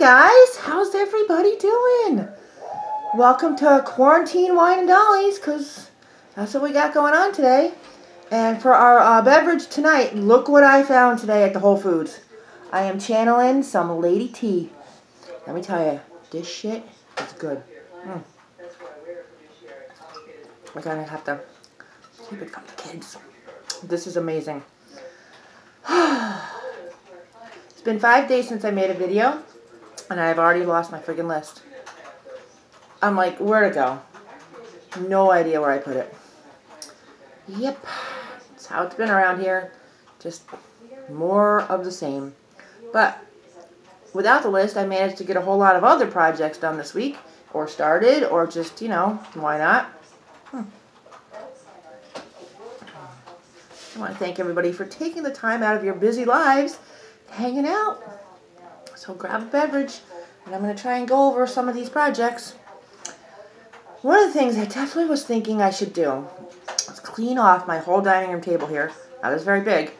guys, how's everybody doing? Welcome to Quarantine Wine and Dollies, because that's what we got going on today. And for our beverage tonight, look what I found today at the Whole Foods. I am channeling some Lady Tea. Let me tell you, this shit is good. We're gonna have to keep it from the kids. This is amazing. It's been 5 days since I made a video, and I've already lost my friggin' list. I'm like, where to go? No idea where I put it. Yep, that's how it's been around here. Just more of the same. But without the list, I managed to get a whole lot of other projects done this week, or started, or just, you know, why not? I want to thank everybody for taking the time out of your busy lives, hanging out. So grab a beverage, and I'm going to try and go over some of these projects. One of the things I definitely was thinking I should do is clean off my whole dining room table here. Now, this is very big,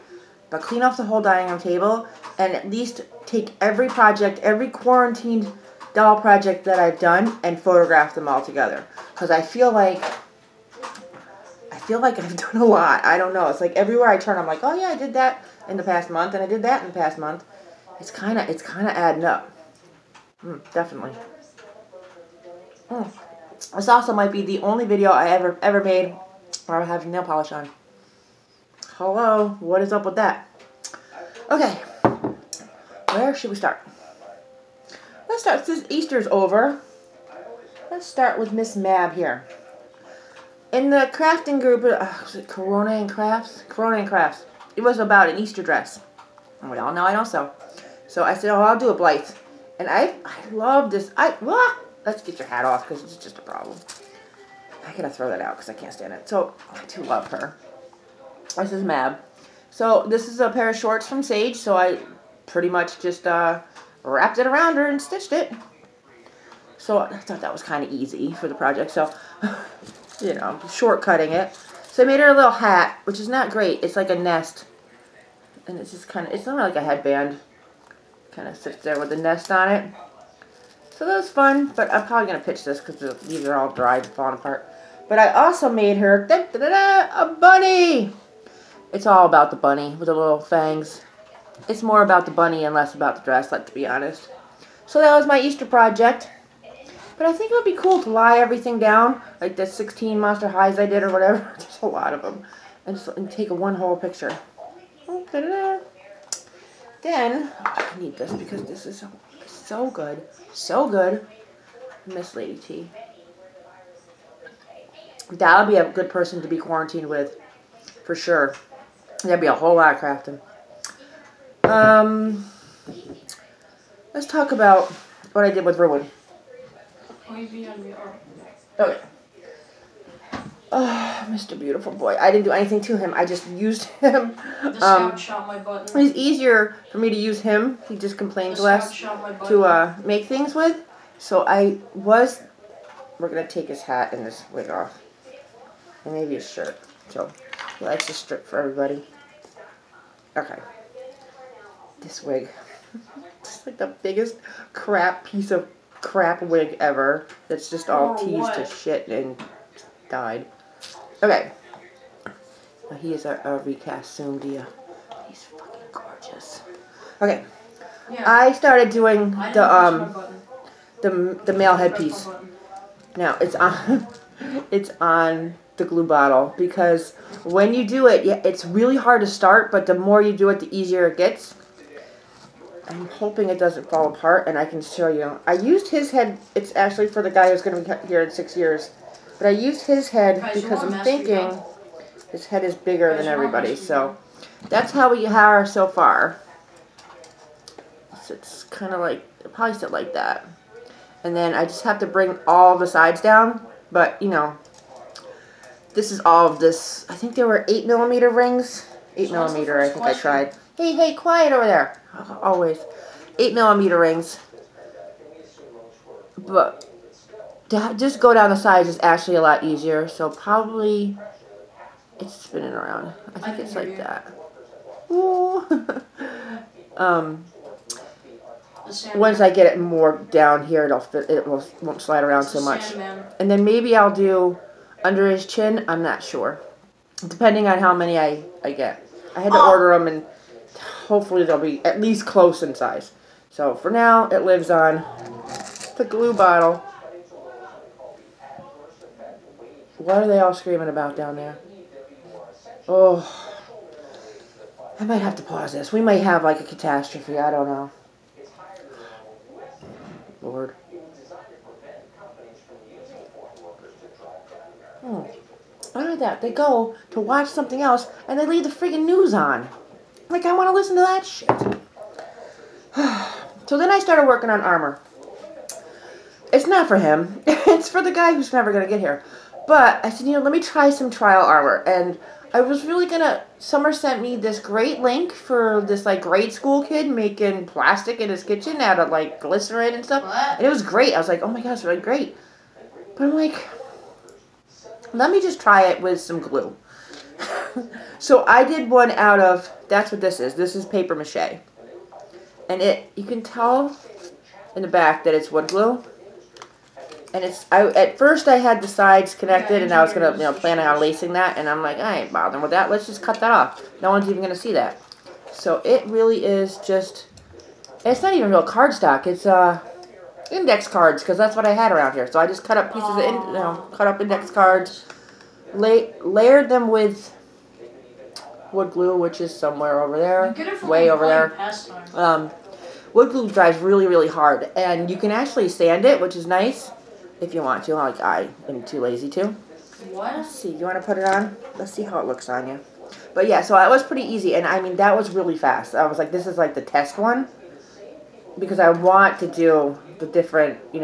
but clean off the whole dining room table and at least take every project, every quarantined doll project that I've done and photograph them all together. Because I feel like I've done a lot. I don't know. It's like everywhere I turn, I'm like, oh yeah, I did that in the past month, and I did that in the past month. It's kind of adding up. Definitely. This also might be the only video I ever made where I have nail polish on. Hello, what is up with that? Okay, where should we start? Let's start, since Easter's over, let's start with Miss Mab here. In the crafting group, was it Corona and Crafts? Corona and Crafts. It was about an Easter dress. And we all know I don't sew. So I said, oh, I'll do a Blythe. And I love this. Let's get your hat off because it's just a problem. I gotta throw that out because I can't stand it. So I do love her. This is Mab. So this is a pair of shorts from Sage. So I pretty much just wrapped it around her and stitched it. So I thought that was kind of easy for the project. So, you know, shortcutting it. So I made her a little hat, which is not great. It's like a nest. And it's just kind of, it's not like a headband. Kind of sits there with a nest on it. So that was fun, but I'm probably going to pitch this because these are all dried and falling apart. But I also made her a bunny. It's all about the bunny with the little fangs. It's more about the bunny and less about the dress, let's be honest. So that was my Easter project. But I think it would be cool to lie everything down, like the 16 Monster Highs I did or whatever. There's a lot of them. And take one whole picture. Then, I need this because this is so good. So good. Miss Lady T. That'll be a good person to be quarantined with. For sure. There'll be a whole lot of crafting. Let's talk about what I did with Ruin. Okay. Oh, Mr. Beautiful Boy. I didn't do anything to him. I just used him. The scout shot my button. It's easier for me to use him. He just complains less to make things with. So we're going to take his hat and this wig off. And maybe his shirt. So that's a strip for everybody. Okay. This wig. It's like the biggest piece of crap wig ever. That's just all teased to shit and died. Okay. Well, he is a recast soon, dear. He's fucking gorgeous. Okay. Yeah. I started doing the male headpiece. Now it's on the glue bottle because when you do it, it's really hard to start, but the more you do it, the easier it gets. I'm hoping it doesn't fall apart, and I can show you. I used his head. It's actually for the guy who's going to be here in 6 years. But I used his head because I'm thinking his head is bigger than everybody's. So that's how we are so far. So it's kind of like, it'll probably sit like that. And then I just have to bring all the sides down. But, you know, this is all of this. I think there were 8mm rings. 8mm, I think I tried. Hey, quiet over there. Always. 8mm rings. But to just go down the sides is actually a lot easier. So probably it's spinning around. I think it's like that. Ooh. the Sandman. once I get it more down here, it'll fit. It won't slide around so much. Sandman. And then maybe I'll do under his chin. I'm not sure, depending on how many I get. I had to order them, and hopefully they'll be at least close in size. So for now, it lives on the glue bottle. What are they all screaming about down there? Oh, I might have to pause this. We might have like a catastrophe. I don't know. Lord. Why do that? They go to watch something else and they leave the friggin' news on. Like, I want to listen to that shit. So then I started working on armor. It's not for him. It's for the guy who's never going to get here. But I said, you know, let me try some trial armor. And I was really going to... Summer sent me this great link for this, like, grade school kid making plastic in his kitchen out of, like, glycerin and stuff. What? And it was great. I was like, oh my gosh, it's really great. But I'm like, let me just try it with some glue. So I did one out of... That's what this is. This is paper mache. And you can tell in the back that it's wood glue. And at first I had the sides connected and I was going to, planning on lacing that. And I'm like, I ain't bothering with that. Let's just cut that off. No one's even going to see that. So it really is just, it's not even real cardstock. It's index cards, because that's what I had around here. So I just cut up pieces of, cut up index cards, layered them with wood glue, which is somewhere over there, way over there. Wood glue dries really, really hard, and you can actually sand it, which is nice if you want to. Like, I am too lazy to. What? Let's see. You want to put it on? Let's see how it looks on you. But yeah, so that was pretty easy, and I mean that was really fast. I was like, this is like the test one, because I want to do the different, the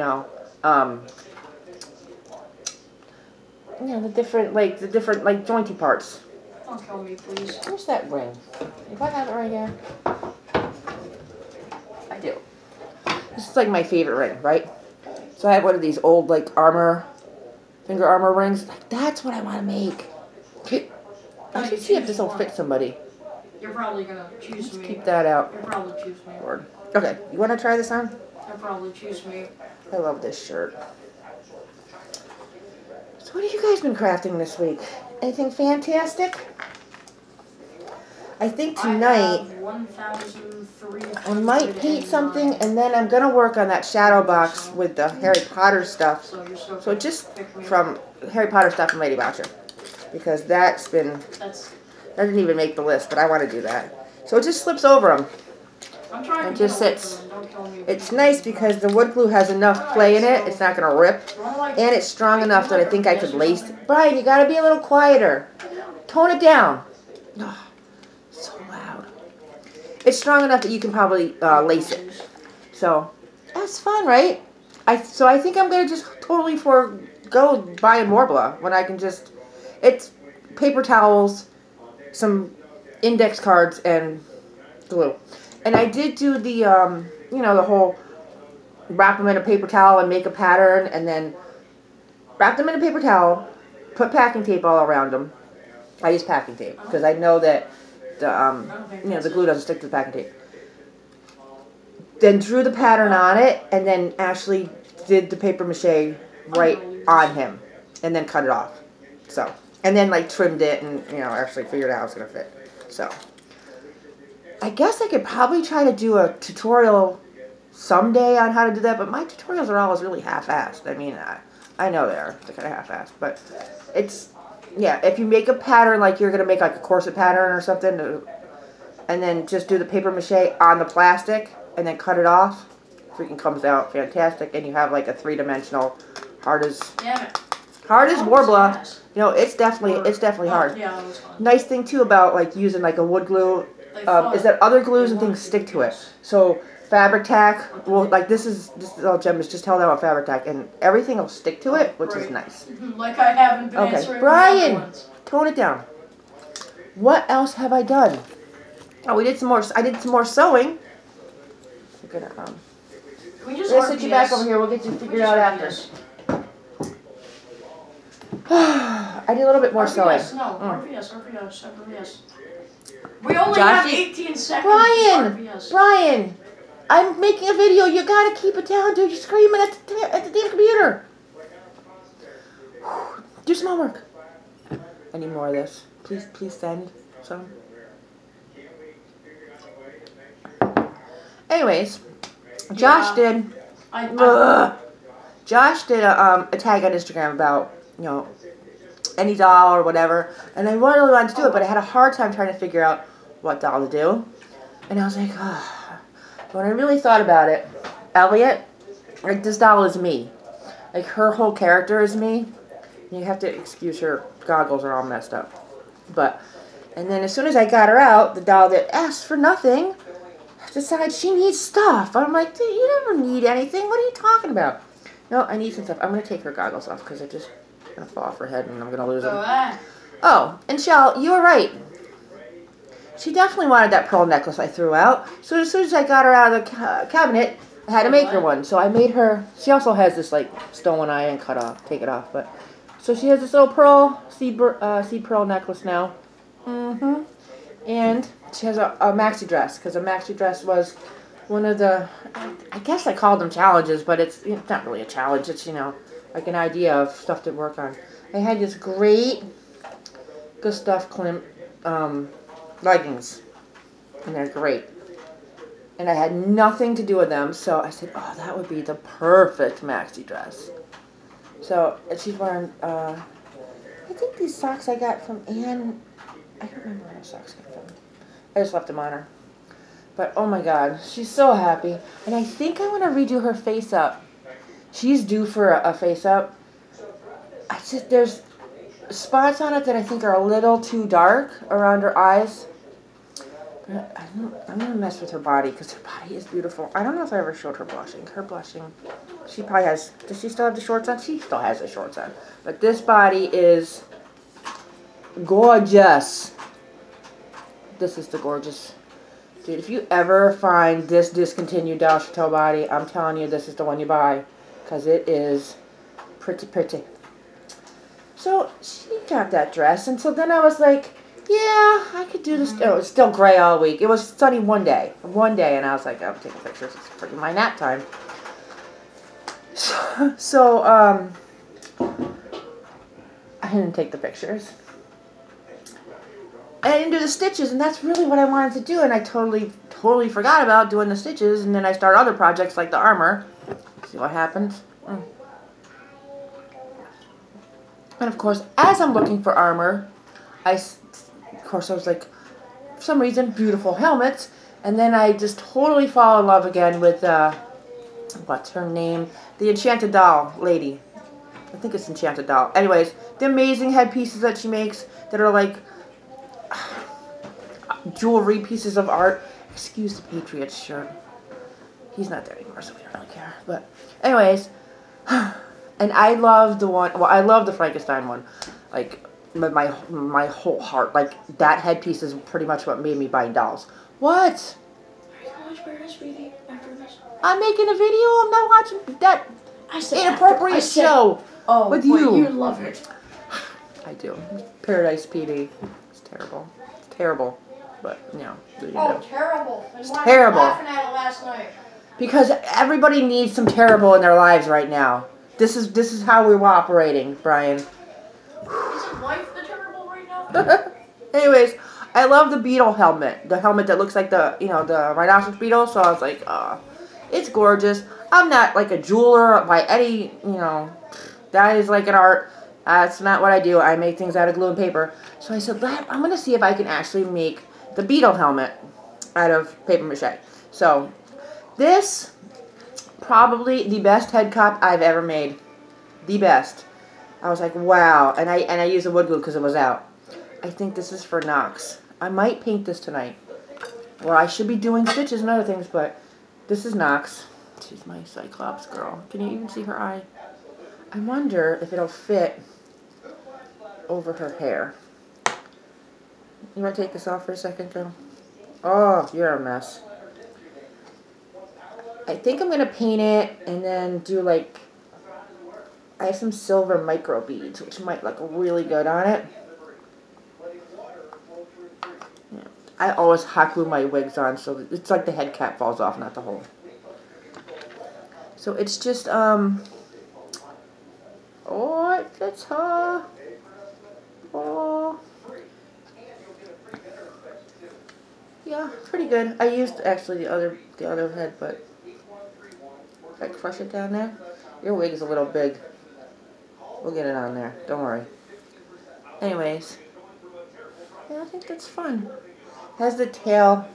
different jointy parts. Don't kill me, please. Where's that ring? If I have it right here. I do. This is like my favorite ring, right? So I have one of these old like finger armor rings. Like, that's what I want to make. I should see if this will fit somebody. You're probably gonna choose me. Keep that out. You'll probably choose me. Lord. Okay, you want to try this on? You'll probably choose me. I love this shirt. So what have you guys been crafting this week? Anything fantastic? I think tonight I might paint something, and then I'm gonna work on that shadow box with the Harry Potter stuff. So just from Harry Potter stuff from Lady Boucher, because that didn't even make the list, but I want to do that. So it just slips over them. It just sits. It's nice because the wood glue has enough play in it. It's not gonna rip, and it's strong enough that I think I could lace it. Brian, you gotta be a little quieter. Tone it down. Oh, so loud. It's strong enough that you can probably lace it. So that's fun, right? So I think I'm gonna just totally forego buying Worbla when I can just. It's paper towels, some index cards, and glue. And I did do the the whole wrap them in a paper towel and make a pattern, and then wrap them in a paper towel, put packing tape all around them. I use packing tape because I know that the glue doesn't stick to the packing tape. Then drew the pattern on it, and then actually did the paper mache right on him, and then cut it off. So, and then like trimmed it, and actually figured out how it's gonna fit. So, I guess I could probably try to do a tutorial someday on how to do that, but my tutorials are always really half-assed. I mean, I know they're kind of half-assed, but it's. Yeah, if you make a pattern like you're going to make like a corset pattern or something, and then just do the paper mache on the plastic and then cut it off, freaking comes out fantastic, and you have like a three-dimensional hard as Worbla. It's definitely hard. Yeah, that was fun. Nice thing too about like using like a wood glue is that other glues and things stick to it. So fabric tack, like this all Jem is just held out on fabric tack, and everything will stick to it, which is nice. Like I haven't been answering Brian, tone it down. What else have I done? Oh, I did some more sewing. We're gonna we'll sit you back over here. We'll get you figured out after. I did a little bit more sewing. No, RPS. We only have 18 seconds. Brian. I'm making a video. You gotta keep it down, dude. You're screaming at the damn computer. Do some homework. I need more of this. Please send some. Anyways, Josh did. Josh did a tag on Instagram about, you know, any doll or whatever, and I really wanted to do it, but I had a hard time trying to figure out what doll to do. And I was like, oh. When I really thought about it, Elliot, like, this doll is me. Like, her whole character is me. You have to excuse her goggles are all messed up. But, and then as soon as I got her out, the doll that asked for nothing decides she needs stuff. I'm like, dude, you never need anything. What are you talking about? No, I need some stuff. I'm going to take her goggles off because they're just going to fall off her head and I'm going to lose them. Oh, and Shell, you were right. She definitely wanted that pearl necklace I threw out. So as soon as I got her out of the cabinet, I had to make her one. So I made her, she also has this like stolen eye and take it off. But so she has this little pearl, seed pearl necklace now. And she has a maxi dress, because a maxi dress was one of the, I guess I called them challenges, but it's not really a challenge. It's, you know, like an idea of stuff to work on. I had this great Gustav Klimt leggings, and they're great. And I had nothing to do with them, so I said, oh, that would be the perfect maxi dress. So she's wearing, I think these socks I got from Anne. I don't remember where those socks came from. I just left them on her. But, oh my God, she's so happy. And I think I want to redo her face up. She's due for a face up. There's spots on it that I think are a little too dark around her eyes. But I'm going to mess with her body because her body is beautiful. I don't know if I ever showed her blushing. Her blushing, she probably has, does she still have the shorts on? She still has the shorts on. But this body is gorgeous. This is the gorgeous. Dude, if you ever find this discontinued Dal Chateau body, I'm telling you, this is the one you buy. Because it is pretty, pretty. So, she got that dress. And so then I was like, yeah, I could do this. Oh, it was still gray all week. It was sunny one day. And I was like, I'm taking pictures. It's freaking my nap time. So, I didn't take the pictures. I didn't do the stitches, and that's really what I wanted to do, and I totally forgot about doing the stitches, and then I start other projects like the armor. See what happens. And of course, as I'm looking for armor, I was like, for some reason, beautiful helmets, and then I just totally fall in love again with, what's her name? The Enchanted Doll lady. I think it's Enchanted Doll. Anyways, the amazing headpieces that she makes that are like jewelry pieces of art. Excuse the Patriots shirt. He's not there anymore, so we don't really care. But anyways, and I love the one. Well, I love the Frankenstein one. Like with my whole heart. Like that headpiece is pretty much what made me buy dolls. What? Are you gonna watch Paradise Beauty after this? I'm making a video. I'm not watching that inappropriate show with you. You love it. I do. Paradise PD. It's terrible. It's terrible. But, you know. Terrible. It's terrible. I was laughing at it last night. Because everybody needs some terrible in their lives right now. This is how we're operating, Brian. Isn't life the terrible right now? Anyways, I love the beetle helmet. The helmet that looks like the, you know, the rhinoceros beetle. So I was like, it's gorgeous. I'm not like a jeweler by any, you know, that is like an art. That's not what I do. I make things out of glue and paper. So I said, I'm going to see if I can actually make the beetle helmet out of paper mache. So this, probably the best head cap I've ever made. The best. I was like, wow. And I used a wood glue because it was out. I think this is for Knox. I might paint this tonight. Well, I should be doing stitches and other things, but this is Knox. She's my Cyclops girl. Can you even see her eye? I wonder if it'll fit over her hair. You want to take this off for a second, girl? Oh, you're a mess. I think I'm going to paint it and then do like, I have some silver micro beads, which might look really good on it. Yeah. I always hot glue my wigs on, so it's like the head cap falls off, not the whole So it's just, oh, it fits her. Oh. Yeah, pretty good. I used actually the other head, but if I crush it down there, your wig is a little big. We'll get it on there. Don't worry. Anyways, yeah, I think that's fun. Has the tail.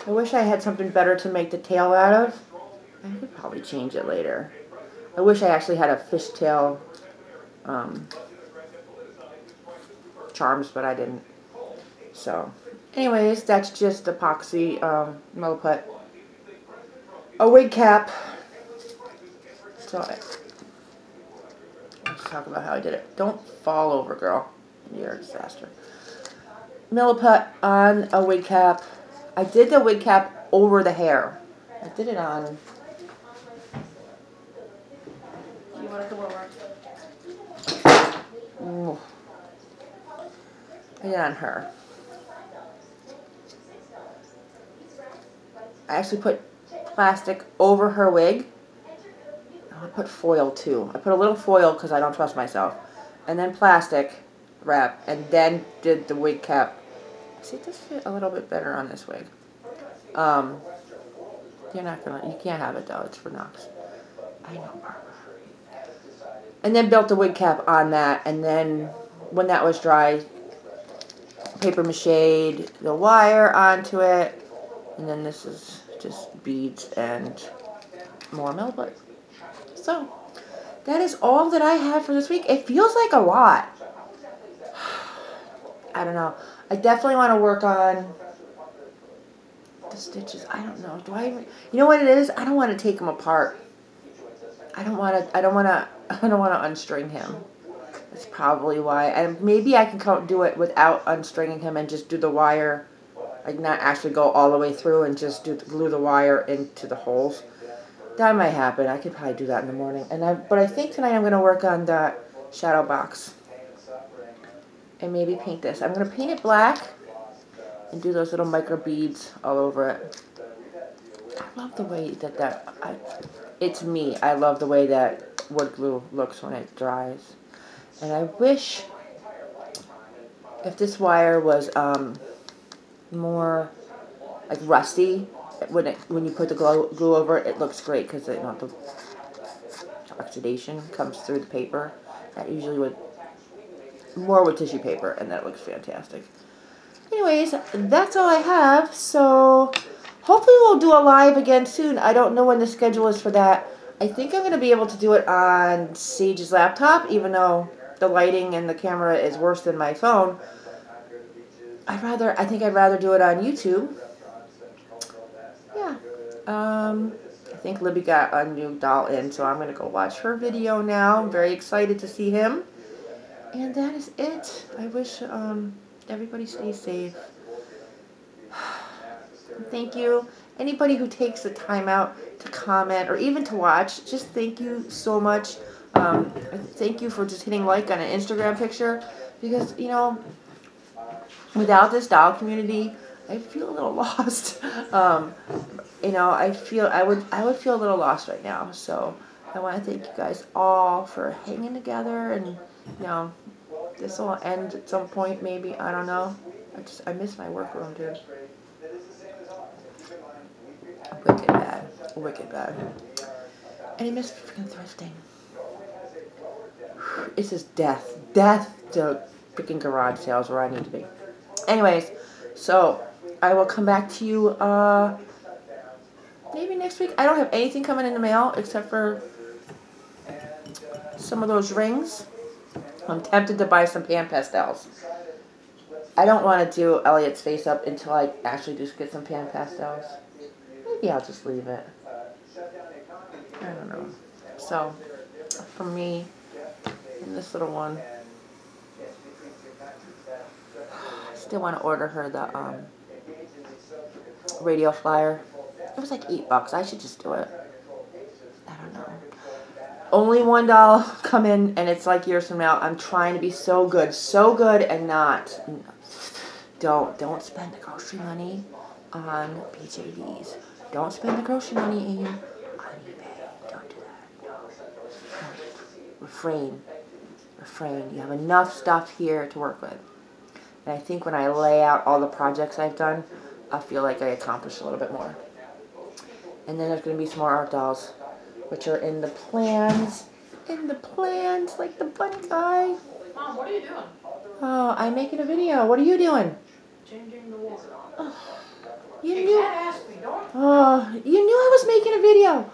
I wish I had something better to make the tail out of. I could probably change it later. I wish I actually had a fishtail charms, but I didn't. So, anyways, that's just epoxy Milliput. A wig cap. So, let's talk about how I did it. Don't fall over, girl. You're a disaster. Milliput on a wig cap. I did the wig cap over the hair. I did it on... You want to come over? Ooh. I did it on her. I actually put plastic over her wig. I put foil too. I put a little foil because I don't trust myself. And then plastic wrap. And then did the wig cap. See, it does fit a little bit better on this wig. You're not gonna, you can't have it though. It's for Knox. I know, Barbara. And then built the wig cap on that. And then when that was dry, paper mache'd the wire onto it. And then this is just beads and more Milliput. So, that is all that I have for this week. It feels like a lot. I don't know. I definitely want to work on the stitches. I don't know. Do I even... You know what it is? I don't want to take them apart. I don't want to unstring him. That's probably why. And maybe I can do it without unstringing him and just do the wire. Like not actually go all the way through and just glue the wire into the holes. That might happen. I could probably do that in the morning. But I think tonight I'm going to work on the shadow box. And maybe paint this. I'm going to paint it black and do those little micro beads all over it. I love the way it's me. I love the way that wood glue looks when it dries. And I wish if this wire was more like rusty, when you put the glue over it, it looks great because the oxidation comes through the paper. That usually would more with tissue paper, and that looks fantastic. Anyways, that's all I have. So hopefully we'll do a live again soon. I don't know when the schedule is for that. I think I'm going to be able to do it on Sage's laptop, even though the lighting and the camera is worse than my phone. I think I'd rather do it on YouTube. Yeah. I think Libby got a new doll in, so I'm going to go watch her video now. I'm very excited to see him. And that is it. I wish everybody stays safe. Thank you. Anybody who takes the time out to comment or even to watch, just thank you so much. Thank you for just hitting like on an Instagram picture. Because, you know, without this doll community, I feel a little lost. You know, I would feel a little lost right now. So I want to thank you guys all for hanging together, and you know, this will end at some point maybe. I don't know. I miss my workroom, dude. Wicked bad. Wicked bad. And I miss freaking thrifting. It's just death. Death to freaking garage sales where I need to be. Anyways, so I will come back to you maybe next week. I don't have anything coming in the mail except for some of those rings. I'm tempted to buy some pan pastels. I don't want to do Elliot's face up until I actually just get some pan pastels. Maybe I'll just leave it. I don't know. So, for me, and this little one, I still want to order her the radio flyer. It was like $8. I should just do it. I don't know. Only $1 come in, and it's like years from now. I'm trying to be so good and not. Don't spend the grocery money on BJDs. Don't spend the grocery money on eBay. Don't do that. refrain. You have enough stuff here to work with. And I think when I lay out all the projects I've done, I feel like I accomplished a little bit more. And then there's going to be some more art dolls, which are in the plans. Like the bunny guy. Mom, what are you doing? Oh, I'm making a video. What are you doing? Changing the water. Oh, You can't ask me, don't. Oh, you knew I was making a video.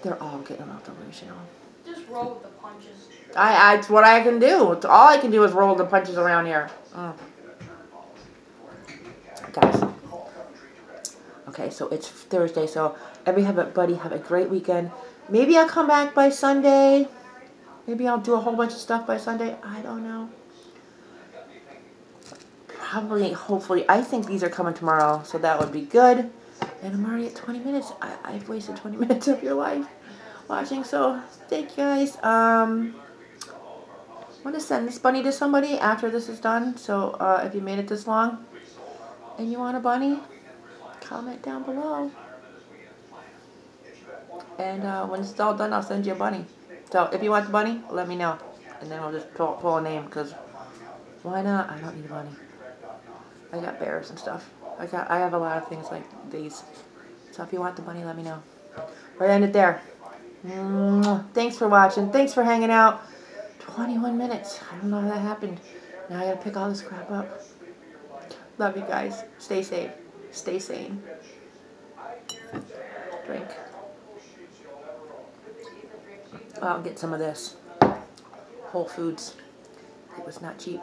They're all getting a little delusional. Just roll with the punches. It's what I can do. It's all I can do is roll the punches around here. Guys. Okay, so it's Thursday, so everybody have a great weekend. Maybe I'll come back by Sunday. Maybe I'll do a whole bunch of stuff by Sunday. I don't know. Probably, hopefully. I think these are coming tomorrow, so that would be good. And I'm already at 20 minutes. I've wasted 20 minutes of your life watching, so thank you guys. I'm going to send this bunny to somebody after this is done. So if you made it this long and you want a bunny, comment down below. And when it's all done, I'll send you a bunny. So if you want the bunny, let me know. And then we'll just pull a name, because why not? I don't need a bunny. I got bears and stuff. I have a lot of things like these. So if you want the bunny, let me know. We're gonna end it there. Thanks for watching. Thanks for hanging out. 21 minutes. I don't know how that happened. Now I gotta pick all this crap up. Love you guys. Stay safe. Stay sane. Drink. I'll get some of this. Whole Foods. It was not cheap.